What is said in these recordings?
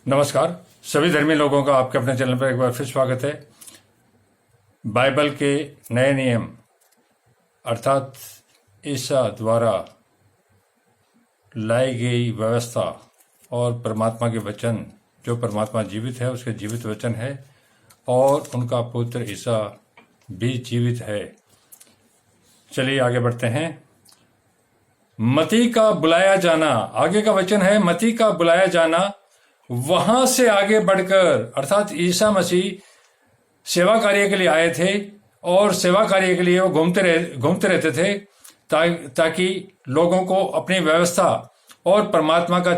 नमस्कार। सभी धर्मी लोगों का आपके अपने चैनल पर एक बार फिर स्वागत है। बाइबल के नए नियम अर्थात ईसा द्वारा लाई गई व्यवस्था और परमात्मा के वचन, जो परमात्मा जीवित है उसके जीवित वचन है और उनका पुत्र ईसा भी जीवित है। चलिए आगे बढ़ते हैं। मती का बुलाया जाना, आगे का वचन है मती का बुलाया जाना। वहां से आगे बढ़कर अर्थात ईसा मसीह सेवा कार्य के लिए आए थे और सेवा कार्य के लिए वो घूमते रहते थे ताकि लोगों को अपनी व्यवस्था और परमात्मा का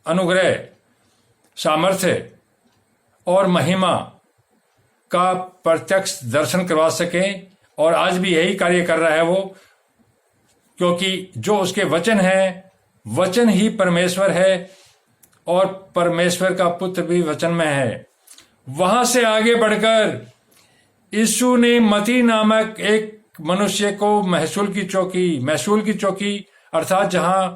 अनुग्रह, सामर्थ्य और महिमा का प्रत्यक्ष दर्शन करवा सकें। और आज भी यही कार्य कर रहा है वो, क्योंकि जो उसके वचन है, वचन ही परमेश्वर है और परमेश्वर का पुत्र भी वचन में है। वहां से आगे बढ़कर यीशु ने मती नामक एक मनुष्य को महसूल की चौकी अर्थात जहां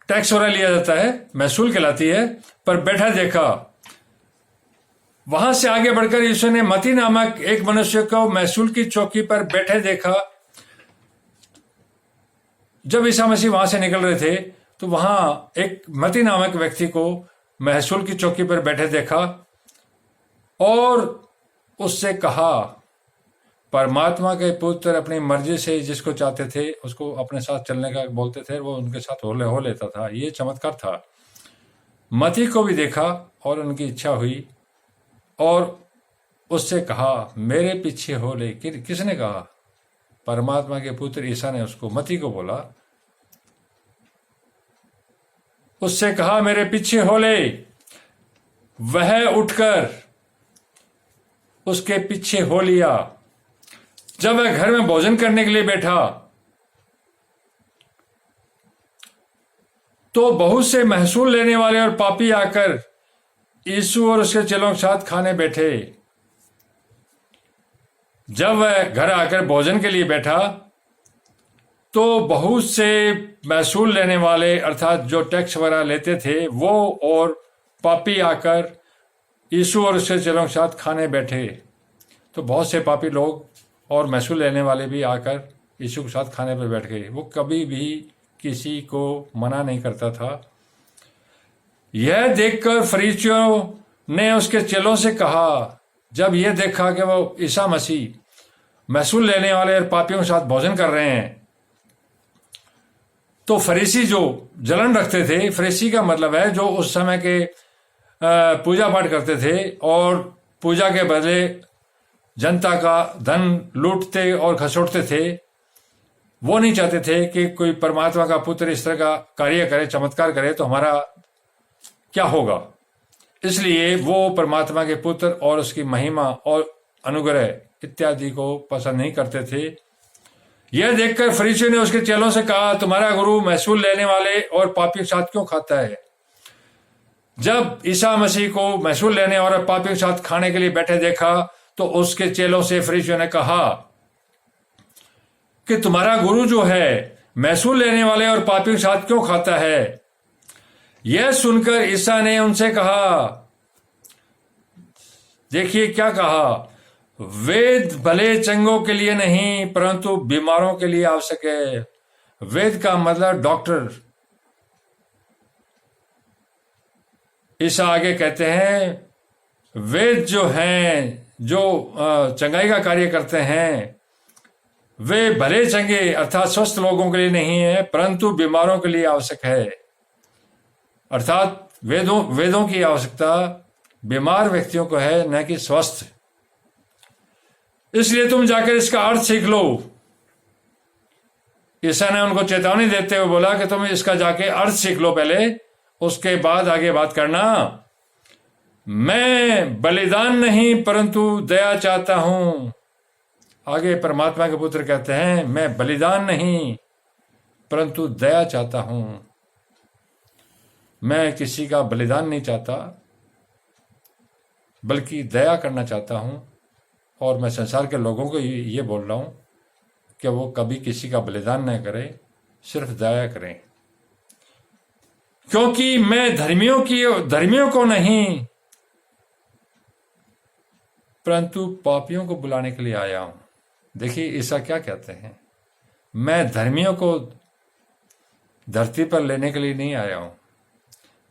टैक्स वगैरह लिया जाता है, महसूल कहलाती है, पर बैठा देखा। वहां से आगे बढ़कर यीशु ने मती नामक एक मनुष्य को महसूल की चौकी पर बैठे देखा। जब ईसा मसीह वहां से निकल रहे थे तो वहां एक मती नामक व्यक्ति को महसूल की चौकी पर बैठे देखा और उससे कहा, परमात्मा के पुत्र अपनी मर्जी से जिसको चाहते थे उसको अपने साथ चलने का बोलते थे, वो उनके साथ हो लेता था। ये चमत्कार था। मती को भी देखा और उनकी इच्छा हुई और उससे कहा, मेरे पीछे हो ले। किसने कहा? परमात्मा के पुत्र ईसा ने उसको, मती को बोला। उससे कहा, मेरे पीछे हो ले। वह उठकर उसके पीछे हो लिया। जब वह घर में भोजन करने के लिए बैठा तो बहुत से महसूल लेने वाले और पापी आकर यीशु और उसके चेलों के साथ खाने बैठे। जब वह घर आकर भोजन के लिए बैठा तो बहुत से महसूल लेने वाले अर्थात जो टैक्स वगैरह लेते थे वो और पापी आकर यीशु और उसके चेलों के साथ खाने बैठे। तो बहुत से पापी लोग और महसूल लेने वाले भी आकर यीशु के साथ खाने पर बैठ गए। वो कभी भी किसी को मना नहीं करता था। यह देखकर फरीसियों ने उसके चेलों से कहा, जब यह देखा कि वो ईसा मसीह महसूल लेने वाले और पापियों के साथ भोजन कर रहे हैं, तो फरीसी जो जलन रखते थे, फरीसी का मतलब है जो उस समय के पूजा पाठ करते थे और पूजा के बदले जनता का धन लूटते और खसोटते थे, वो नहीं चाहते थे कि कोई परमात्मा का पुत्र इस तरह का कार्य करे, चमत्कार करे तो हमारा क्या होगा। इसलिए वो परमात्मा के पुत्र और उसकी महिमा और अनुग्रह इत्यादि को पसंद नहीं करते थे। यह देखकर फरीसियों ने उसके चेलों से कहा, तुम्हारा गुरु महसूल लेने वाले और पापी के साथ क्यों खाता है? जब ईसा मसीह को महसूल लेने और पापी के साथ खाने के लिए बैठे देखा तो उसके चेलों से फरीसियों ने कहा कि तुम्हारा गुरु जो है महसूल लेने वाले और पापी के साथ क्यों खाता है? यह सुनकर ईसा ने उनसे कहा, देखिए क्या कहा, वेद भले चंगों के लिए नहीं परंतु बीमारों के लिए आवश्यक है। वेद का मतलब डॉक्टर। ईसा आगे कहते हैं, वेद जो हैं, जो चंगाई का कार्य करते हैं, वे भले चंगे अर्थात स्वस्थ लोगों के लिए नहीं है परंतु बीमारों के लिए आवश्यक है। अर्थात वेदों की आवश्यकता बीमार व्यक्तियों को है, न कि स्वस्थ। इसलिए तुम जाकर इसका अर्थ सीख लो। ईसा ने उनको चेतावनी देते हुए बोला कि तुम इसका जाके अर्थ सीख लो पहले, उसके बाद आगे बात करना। मैं बलिदान नहीं परंतु दया चाहता हूं। आगे परमात्मा के पुत्र कहते हैं, मैं बलिदान नहीं परंतु दया चाहता हूं। मैं किसी का बलिदान नहीं चाहता बल्कि दया करना चाहता हूं। और मैं संसार के लोगों को ये बोल रहा हूं कि वो कभी किसी का बलिदान न करे, सिर्फ दया करें, क्योंकि मैं धर्मियों को नहीं परंतु पापियों को बुलाने के लिए आया हूं। देखिए ईसा क्या कहते हैं, मैं धर्मियों को धरती पर लेने के लिए नहीं आया हूं,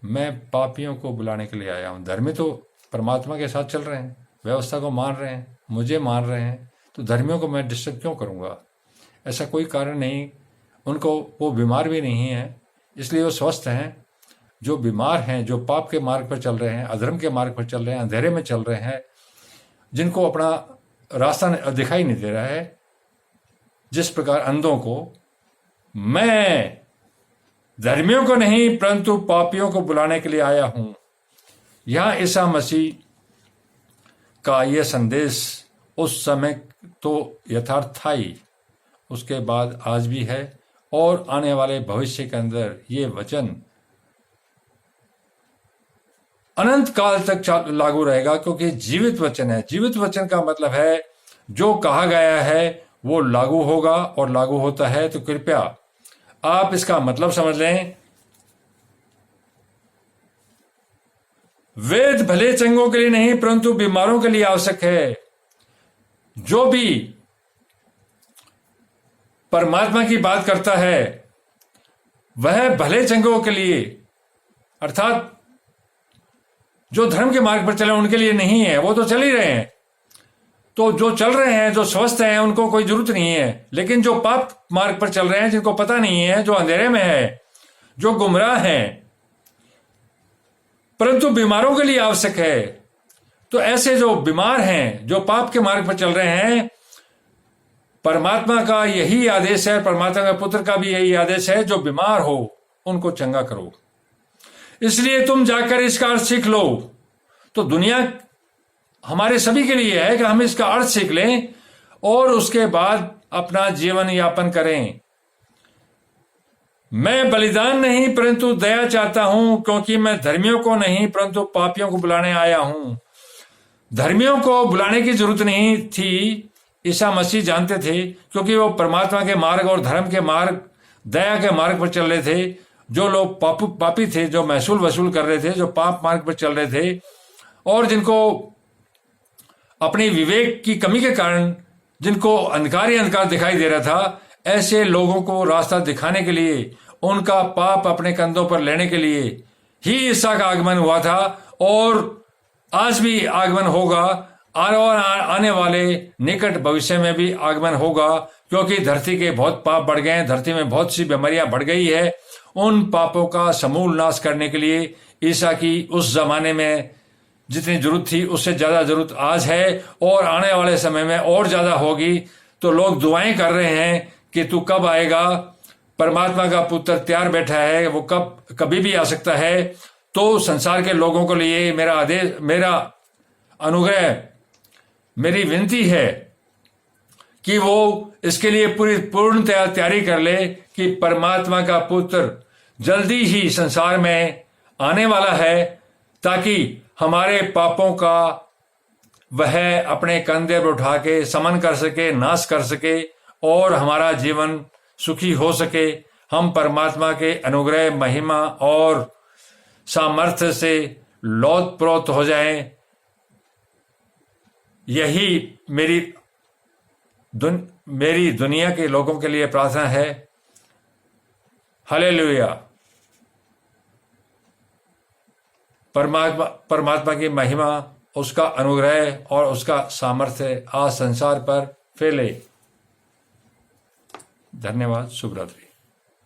मैं पापियों को बुलाने के लिए आया हूं। धर्मी तो परमात्मा के साथ चल रहे हैं, व्यवस्था को मान रहे हैं, मुझे मान रहे हैं, तो धर्मियों को मैं डिस्टर्ब क्यों करूंगा? ऐसा कोई कारण नहीं। उनको, वो बीमार भी नहीं है इसलिए वो स्वस्थ हैं। जो बीमार हैं, जो पाप के मार्ग पर चल रहे हैं, अधर्म के मार्ग पर चल रहे हैं, अंधेरे में चल रहे हैं, जिनको अपना रास्ता दिखाई नहीं दे रहा है, जिस प्रकार अंधों को, मैं धर्मियों को नहीं परंतु पापियों को बुलाने के लिए आया हूं। यहां ईसा मसीह का यह संदेश उस समय तो यथार्थ था ही, उसके बाद आज भी है और आने वाले भविष्य के अंदर ये वचन अनंत काल तक लागू रहेगा, क्योंकि जीवित वचन है। जीवित वचन का मतलब है जो कहा गया है वो लागू होगा और लागू होता है। तो कृपया आप इसका मतलब समझ लें। वेद भले चंगों के लिए नहीं परंतु बीमारों के लिए आवश्यक है। जो भी परमात्मा की बात करता है वह भले चंगों के लिए, अर्थात जो धर्म के मार्ग पर चले उनके लिए नहीं है, वो तो चल ही रहे हैं। तो जो चल रहे हैं, जो स्वस्थ हैं, उनको कोई जरूरत नहीं है। लेकिन जो पाप मार्ग पर चल रहे हैं, जिनको पता नहीं है, जो अंधेरे में है, जो गुमराह हैं, परंतु बीमारों के लिए आवश्यक है। तो ऐसे जो बीमार हैं, जो पाप के मार्ग पर चल रहे हैं, परमात्मा का यही आदेश है, परमात्मा का पुत्र का भी यही आदेश है, जो बीमार हो उनको चंगा करो। इसलिए तुम जाकर इसका अर्थ सीख लो। तो दुनिया हमारे सभी के लिए है कि हम इसका अर्थ सीख लें और उसके बाद अपना जीवन यापन करें। मैं बलिदान नहीं परंतु दया चाहता हूं, क्योंकि मैं धर्मियों को नहीं परंतु पापियों को बुलाने आया हूं। धर्मियों को बुलाने की जरूरत नहीं थी, ईसा मसीह जानते थे, क्योंकि वो परमात्मा के मार्ग और धर्म के मार्ग, दया के मार्ग पर चल रहे थे। जो लोग पापी थे, जो महसूल वसूल कर रहे थे, जो पाप मार्ग पर चल रहे थे और जिनको अपनी विवेक की कमी के कारण, जिनको अंधकार ही अंधकार दिखाई दे रहा था, ऐसे लोगों को रास्ता दिखाने के लिए, उनका पाप अपने कंधों पर लेने के लिए ही ईसा का आगमन हुआ था और आज भी आगमन होगा और आने वाले निकट भविष्य में भी आगमन होगा, क्योंकि धरती के बहुत पाप बढ़ गए हैं, धरती में बहुत सी बीमारियां बढ़ गई है। उन पापों का समूल नाश करने के लिए ईसा की उस जमाने में जितनी जरूरत थी उससे ज्यादा जरूरत आज है और आने वाले समय में और ज्यादा होगी। तो लोग दुआएं कर रहे हैं कि तू कब आएगा, परमात्मा का पुत्र तैयार बैठा है, वो कभी भी आ सकता है। तो संसार के लोगों के लिए मेरा आदेश, मेरा अनुग्रह, मेरी विनती है कि वो इसके लिए पूर्ण तैयारी कर ले कि परमात्मा का पुत्र जल्दी ही संसार में आने वाला है, ताकि हमारे पापों का वह अपने कंधे पर उठा के समन कर सके, नाश कर सके और हमारा जीवन सुखी हो सके। हम परमात्मा के अनुग्रह, महिमा और सामर्थ्य से लौटप्रोत हो जाएं। यही मेरी दुनिया के लोगों के लिए प्रार्थना है। हालेलुया। परमात्मा की महिमा, उसका अनुग्रह और उसका सामर्थ्य आज संसार पर फैले। धन्यवाद। शुभ रात्रि।